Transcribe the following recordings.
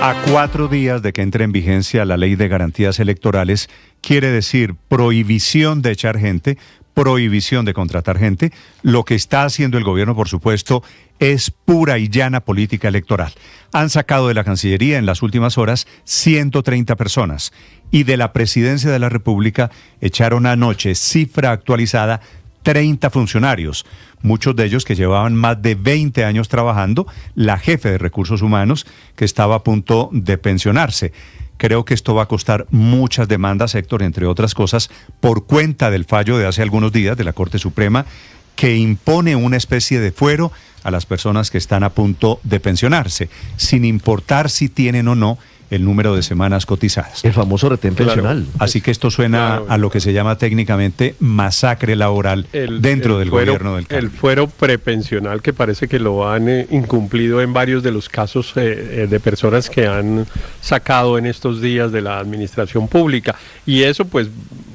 A 4 días de que entre en vigencia la Ley de Garantías Electorales, quiere decir prohibición de echar gente, prohibición de contratar gente. Lo que está haciendo el gobierno, por supuesto, es pura y llana política electoral. Han sacado de la Cancillería en las últimas horas 130 personas y de la Presidencia de la República echaron anoche, cifra actualizada, 30 funcionarios, muchos de ellos que llevaban más de 20 años trabajando, la jefe de Recursos Humanos que estaba a punto de pensionarse. Creo que esto va a costar muchas demandas, Héctor, entre otras cosas, por cuenta del fallo de hace algunos días de la Corte Suprema que impone una especie de fuero a las personas que están a punto de pensionarse, sin importar si tienen o no el número de semanas cotizadas. El famoso retén pensional. Así que esto suena a lo que se llama técnicamente masacre laboral dentro del gobierno del cambio. El fuero prepensional, que parece que lo han incumplido en varios de los casos de personas que han sacado en estos días de la administración pública. Y eso pues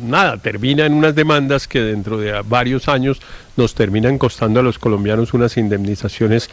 nada, termina en unas demandas que dentro de varios años nos terminan costando a los colombianos unas indemnizaciones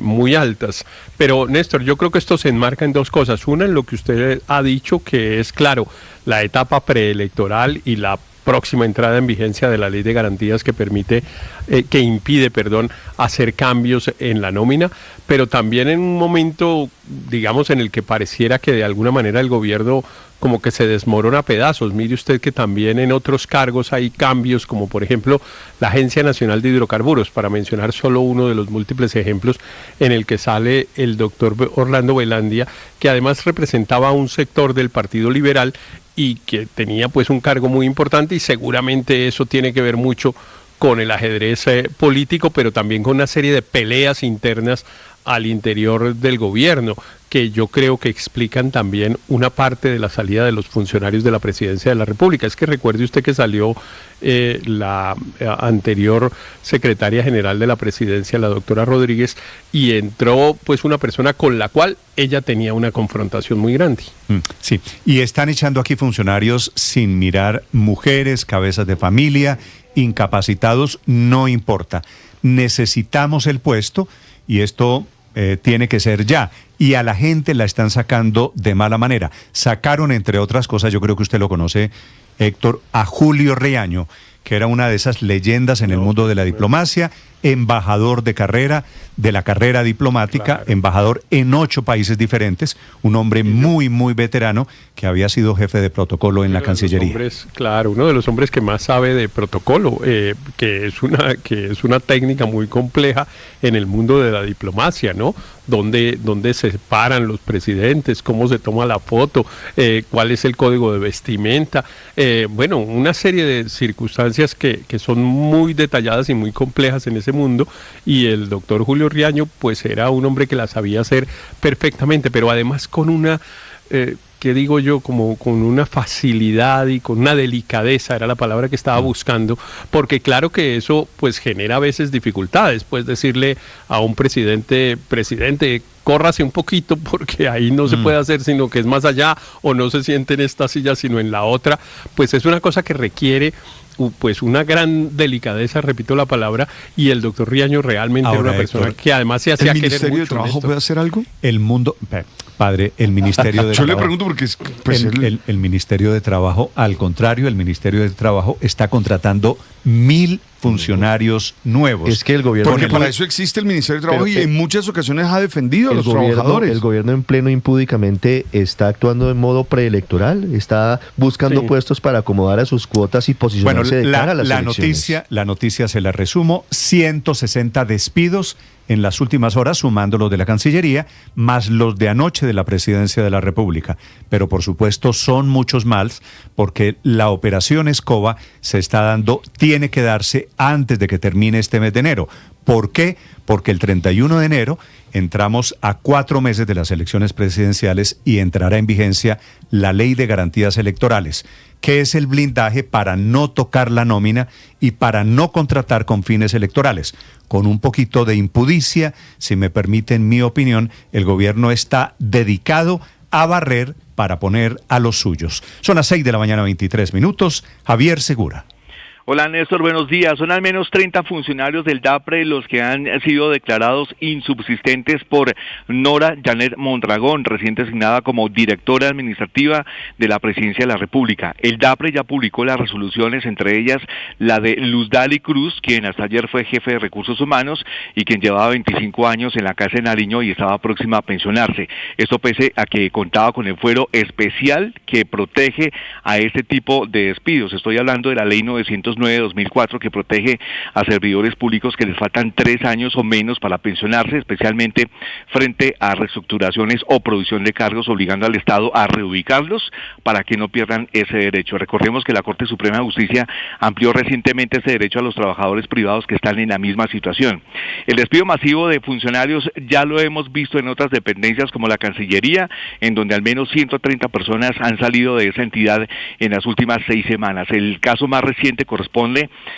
muy altas. Pero Néstor, yo creo que esto se enmarca en dos cosas. Una, en lo que usted ha dicho, que es claro, la etapa preelectoral y la próxima entrada en vigencia de la Ley de Garantías que impide, hacer cambios en la nómina, pero también en un momento, digamos, en el que pareciera que de alguna manera el gobierno como que se desmorona a pedazos. Mire usted que también en otros cargos hay cambios, como por ejemplo la Agencia Nacional de Hidrocarburos, para mencionar solo uno de los múltiples ejemplos en el que sale el doctor Orlando Velandia, que además representaba un sector del Partido Liberal y que tenía pues un cargo muy importante, y seguramente eso tiene que ver mucho con el ajedrez político, pero también con una serie de peleas internas al interior del gobierno, que yo creo que explican también una parte de la salida de los funcionarios de la Presidencia de la República. Es que recuerde usted que salió la anterior secretaria general de la Presidencia, la doctora Rodríguez, y entró pues una persona con la cual ella tenía una confrontación muy grande. Sí, y están echando aquí funcionarios sin mirar mujeres, cabezas de familia, incapacitados, no importa. Necesitamos el puesto y esto tiene que ser ya. Y a la gente la están sacando de mala manera. Sacaron, entre otras cosas, yo creo que usted lo conoce, Héctor, a Julio Riaño, que era una de esas leyendas en el mundo de la diplomacia, embajador de carrera, de la carrera diplomática, claro, embajador en 8 países diferentes, un hombre muy, muy veterano que había sido jefe de protocolo en la Cancillería. Claro, uno de los hombres que más sabe de protocolo, que es una técnica muy compleja en el mundo de la diplomacia, ¿no? Donde se paran los presidentes, cómo se toma la foto, cuál es el código de vestimenta, bueno, una serie de circunstancias que son muy detalladas y muy complejas en ese mundo, y el doctor Julio Riaño pues era un hombre que la sabía hacer perfectamente, pero además con una, que digo yo, como con una facilidad y con una delicadeza, era la palabra que estaba buscando, porque claro que eso pues genera a veces dificultades, pues decirle a un presidente, córrase un poquito porque ahí no se puede hacer, sino que es más allá, o no se siente en esta silla sino en la otra, pues es una cosa que requiere pues una gran delicadeza, repito la palabra, y el doctor Riaño realmente era una persona que además se hacía querer mucho. ¿El Ministerio de Trabajo puede hacer algo? El mundo, padre, el Ministerio de Yo Trabajo. le pregunto porque pues el Ministerio de Trabajo, al contrario, el Ministerio de Trabajo está contratando 1.000 funcionarios nuevos. Es que el gobierno... Porque para eso existe el Ministerio de Trabajo, y en muchas ocasiones ha defendido a los trabajadores. El gobierno en pleno impúdicamente está actuando en modo preelectoral, está buscando puestos para acomodar a sus cuotas y posicionarse de cara a las elecciones. La noticia se la resumo: 160 despidos en las últimas horas, sumando los de la Cancillería, más los de anoche de la Presidencia de la República. Pero por supuesto son muchos más, porque la operación Escoba se está dando, tiene que darse antes de que termine este mes de enero. ¿Por qué? Porque el 31 de enero entramos a 4 meses de las elecciones presidenciales y entrará en vigencia la Ley de Garantías Electorales, que es el blindaje para no tocar la nómina y para no contratar con fines electorales. Con un poquito de impudicia, si me permiten mi opinión, el gobierno está dedicado a barrer para poner a los suyos. Son las 6 de la mañana, 23 minutos. Javier Segura. Hola Néstor, buenos días. Son al menos 30 funcionarios del DAPRE los que han sido declarados insubsistentes por Nora Janet Mondragón, recién designada como directora administrativa de la Presidencia de la República. El DAPRE ya publicó las resoluciones, entre ellas la de Luz Dali Cruz, quien hasta ayer fue jefe de Recursos Humanos y quien llevaba 25 años en la Casa de Nariño y estaba próxima a pensionarse. Esto pese a que contaba con el fuero especial que protege a este tipo de despidos. Estoy hablando de la Ley 909/2004 que protege a servidores públicos que les faltan 3 años o menos para pensionarse, especialmente frente a reestructuraciones o provisión de cargos, obligando al Estado a reubicarlos para que no pierdan ese derecho. Recordemos que la Corte Suprema de Justicia amplió recientemente ese derecho a los trabajadores privados que están en la misma situación. El despido masivo de funcionarios ya lo hemos visto en otras dependencias como la Cancillería, en donde al menos 130 personas han salido de esa entidad en las últimas 6 semanas. El caso más reciente corresponde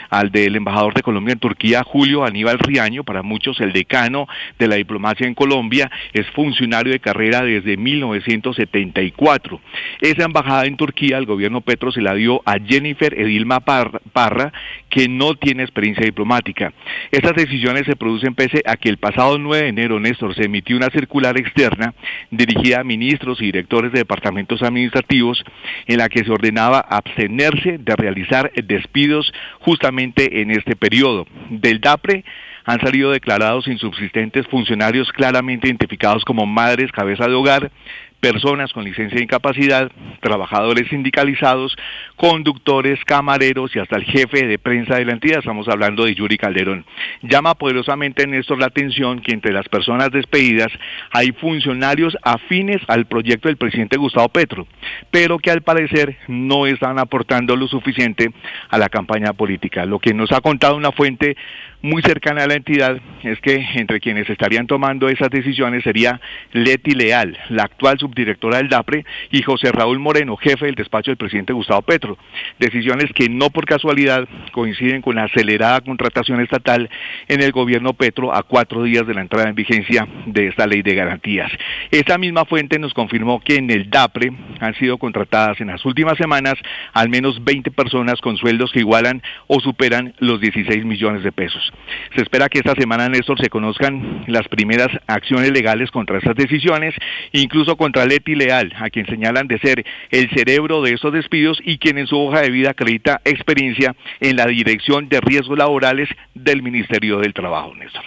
al del embajador de Colombia en Turquía, Julio Aníbal Riaño, para muchos el decano de la diplomacia en Colombia, es funcionario de carrera desde 1974. Esa embajada en Turquía, el gobierno Petro se la dio a Jennifer Edilma Parra, que no tiene experiencia diplomática. Estas decisiones se producen pese a que el pasado 9 de enero, Néstor, se emitió una circular externa dirigida a ministros y directores de departamentos administrativos en la que se ordenaba abstenerse de realizar despidos justamente en este periodo. Del DAPRE han salido declarados insubsistentes funcionarios claramente identificados como madres cabeza de hogar, personas con licencia de incapacidad, trabajadores sindicalizados, conductores, camareros y hasta el jefe de prensa de la entidad. Estamos hablando de Yuri Calderón. Llama poderosamente, Néstor, la atención que entre las personas despedidas hay funcionarios afines al proyecto del presidente Gustavo Petro, pero que al parecer no están aportando lo suficiente a la campaña política. Lo que nos ha contado una fuente muy cercana a la entidad es que entre quienes estarían tomando esas decisiones sería Leti Leal, la actual subdirectora del DAPRE, y José Raúl Moreno, jefe del despacho del presidente Gustavo Petro. Decisiones que no por casualidad coinciden con la acelerada contratación estatal en el gobierno Petro a 4 días de la entrada en vigencia de esta ley de garantías. Esta misma fuente nos confirmó que en el DAPRE han sido contratadas en las últimas semanas al menos 20 personas con sueldos que igualan o superan los 16 millones de pesos. Se espera que esta semana, Néstor, se conozcan las primeras acciones legales contra estas decisiones, incluso contra Leti Leal, a quien señalan de ser el cerebro de estos despidos y quien en su hoja de vida acredita experiencia en la dirección de riesgos laborales del Ministerio del Trabajo, Néstor.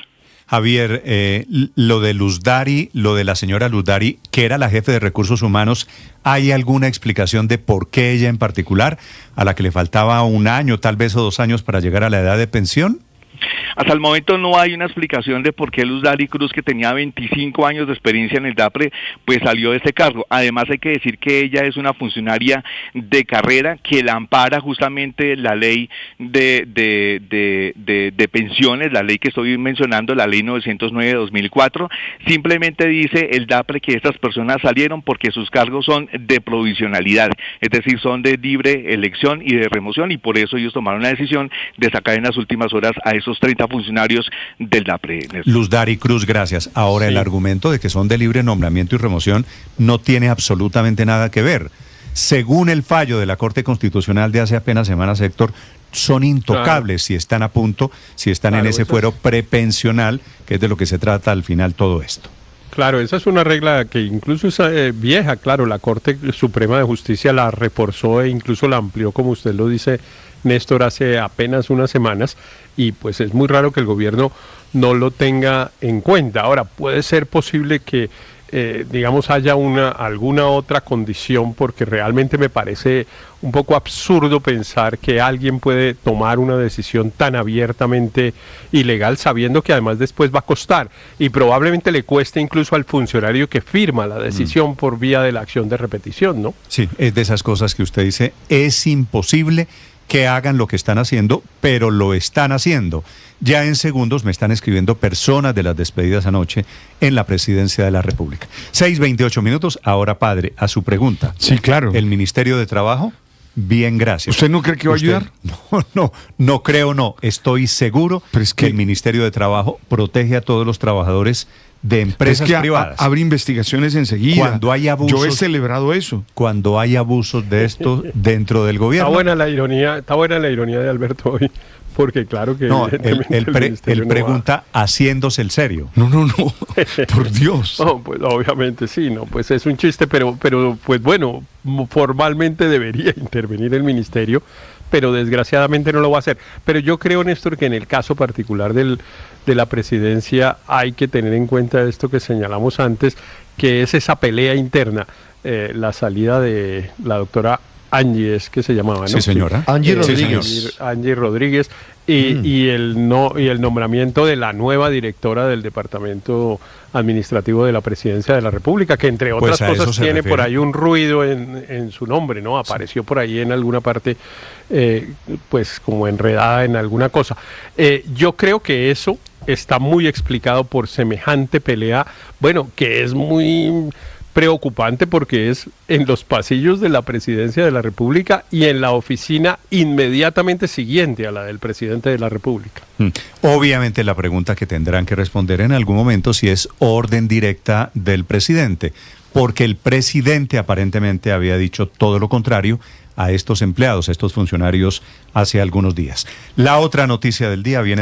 Javier, lo de Luz Dali, lo de la señora Luz Dali, que era la jefe de Recursos Humanos, ¿hay alguna explicación de por qué ella en particular, a la que le faltaba 1 año, tal vez o 2 años para llegar a la edad de pensión? Hasta el momento no hay una explicación de por qué Luz Dali Cruz, que tenía 25 años de experiencia en el DAPRE, pues salió de este cargo. Además hay que decir que ella es una funcionaria de carrera que la ampara justamente la ley de pensiones, la ley que estoy mencionando, la ley 909/2004. Simplemente dice el DAPRE que estas personas salieron porque sus cargos son de provisionalidad, es decir, son de libre elección y de remoción, y por eso ellos tomaron la decisión de sacar en las últimas horas a esos 30 funcionarios del DAPRE. Luz Dali Cruz, gracias. Ahora, sí, el argumento de que son de libre nombramiento y remoción no tiene absolutamente nada que ver. Según el fallo de la Corte Constitucional de hace apenas semanas, Héctor, son intocables, claro, si están a punto, si están, claro, en ese fuero prepensional, que es de lo que se trata al final todo esto. Claro, esa es una regla que incluso es vieja, claro, la Corte Suprema de Justicia la reforzó e incluso la amplió, como usted lo dice, Néstor, hace apenas unas semanas, y pues es muy raro que el gobierno no lo tenga en cuenta. Ahora, puede ser posible que, digamos, haya alguna otra condición, porque realmente me parece un poco absurdo pensar que alguien puede tomar una decisión tan abiertamente ilegal, sabiendo que además después va a costar, y probablemente le cueste incluso al funcionario que firma la decisión por vía de la acción de repetición, ¿no? Sí, es de esas cosas que usted dice, es imposible que hagan lo que están haciendo, pero lo están haciendo. Ya en segundos me están escribiendo personas de las despedidas anoche en la Presidencia de la República. 6:28 minutos. Ahora, padre, a su pregunta. Sí, claro. ¿El Ministerio de Trabajo? Bien, gracias. ¿Usted no cree que va a ayudar? No creo, no. Estoy seguro que el Ministerio de Trabajo protege a todos los trabajadores de empresas privadas. Abre investigaciones enseguida. Cuando hay abusos, yo he celebrado eso. Cuando hay abusos de esto dentro del gobierno. Está buena la ironía de Alberto hoy, porque claro que no, él pregunta haciéndose el serio. No, por Dios. No, pues obviamente sí, no, pues es un chiste, pero pues bueno, formalmente debería intervenir el ministerio, pero desgraciadamente no lo va a hacer. Pero yo creo, Néstor, que en el caso particular de la presidencia hay que tener en cuenta esto que señalamos antes, que es esa pelea interna, la salida de la doctora Angie, es que se llamaba, ¿no? Sí, señora. Angie Rodríguez. Sí, Angie Rodríguez y el nombramiento de la nueva directora del Departamento Administrativo de la Presidencia de la República, que entre otras cosas tiene por ahí un ruido en su nombre, ¿no? Apareció por ahí en alguna parte, pues como enredada en alguna cosa. Yo creo que eso está muy explicado por semejante pelea, bueno, que es muy preocupante porque es en los pasillos de la Presidencia de la República y en la oficina inmediatamente siguiente a la del Presidente de la República. Obviamente la pregunta que tendrán que responder en algún momento si es orden directa del presidente, porque el presidente aparentemente había dicho todo lo contrario a estos empleados, a estos funcionarios hace algunos días. La otra noticia del día viene